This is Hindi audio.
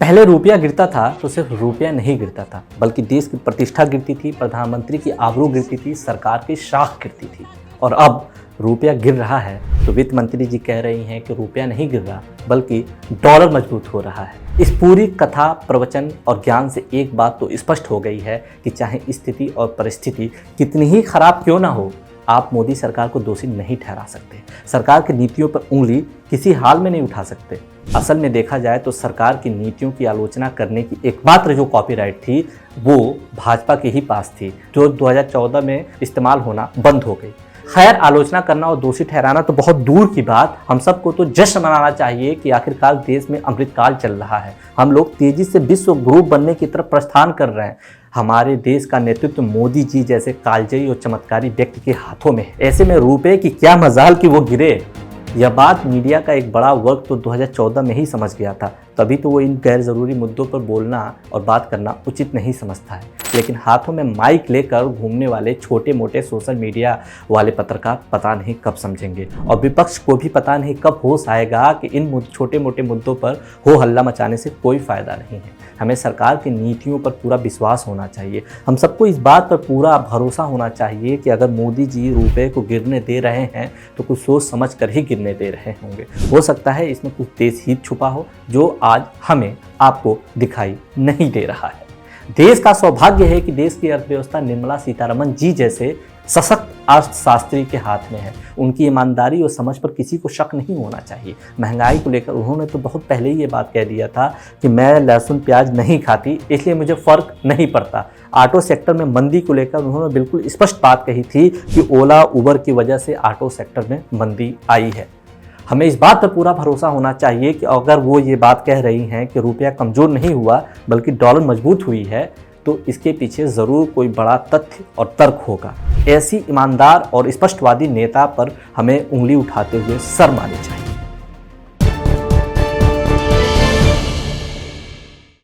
पहले रुपया गिरता था तो सिर्फ रुपया नहीं गिरता था, बल्कि देश की प्रतिष्ठा गिरती थी, प्रधानमंत्री की आबरू गिरती थी, सरकार की शाख गिरती थी। और अब रुपया गिर रहा है तो वित्त मंत्री जी कह रही हैं कि रुपया नहीं गिर रहा बल्कि डॉलर मजबूत हो रहा है। इस पूरी कथा, प्रवचन और ज्ञान से एक बात तो स्पष्ट हो गई है कि चाहे स्थिति और परिस्थिति कितनी ही खराब क्यों ना हो, आप मोदी सरकार को दोषी नहीं ठहरा सकते। सरकार की नीतियों पर उंगली किसी हाल में नहीं उठा सकते। असल में देखा जाए तो सरकार की नीतियों की आलोचना करने की एकमात्र जो कॉपीराइट थी वो भाजपा के ही पास थी, जो 2014 में इस्तेमाल होना बंद हो गई। खैर, आलोचना करना और दोषी ठहराना तो बहुत दूर की बात, हम सबको तो जश्न मनाना चाहिए कि आखिरकार देश में अमृतकाल चल रहा है। हम लोग तेजी से विश्व गुरु बनने की तरफ प्रस्थान कर रहे हैं। हमारे देश का नेतृत्व मोदी जी जैसे कालजयी और चमत्कारी व्यक्ति के हाथों में है। ऐसे में रुपए की क्या मजाल कि वो गिरे। यह बात मीडिया का एक बड़ा वर्ग तो 2014 में ही समझ गया था, तभी तो वो इन गैर ज़रूरी मुद्दों पर बोलना और बात करना उचित नहीं समझता है। लेकिन हाथों में माइक लेकर घूमने वाले छोटे मोटे सोशल मीडिया वाले पत्रकार पता नहीं कब समझेंगे, और विपक्ष को भी पता नहीं कब होश आएगा कि इन छोटे मोटे मुद्दों पर हो हल्ला मचाने से कोई फ़ायदा नहीं है। हमें सरकार की नीतियों पर पूरा विश्वास होना चाहिए। हम सबको इस बात पर पूरा भरोसा होना चाहिए कि अगर मोदी जी रुपए को गिरने दे रहे हैं तो कुछ सोच समझ कर ही गिरने दे रहे होंगे। हो सकता है इसमें कुछ देश हित छुपा हो जो आज हमें आपको दिखाई नहीं दे रहा है। देश का सौभाग्य है कि देश की अर्थव्यवस्था निर्मला सीतारमण जी जैसे सशक्त अर्थशास्त्री के हाथ में है। उनकी ईमानदारी और समझ पर किसी को शक नहीं होना चाहिए। महंगाई को लेकर उन्होंने तो बहुत पहले ही ये बात कह दिया था कि मैं लहसुन प्याज नहीं खाती, इसलिए मुझे फ़र्क नहीं पड़ता। ऑटो सेक्टर में मंदी को लेकर उन्होंने बिल्कुल स्पष्ट बात कही थी कि ओला उबर की वजह से ऑटो सेक्टर में मंदी आई है। हमें इस बात पर पूरा भरोसा होना चाहिए कि अगर वो ये बात कह रही हैं कि रुपया कमज़ोर नहीं हुआ बल्कि डॉलर मजबूत हुई है, तो इसके पीछे ज़रूर कोई बड़ा तथ्य और तर्क होगा। ऐसी ईमानदार और स्पष्टवादी नेता पर हमें उंगली उठाते हुए शर्म आनी चाहिए।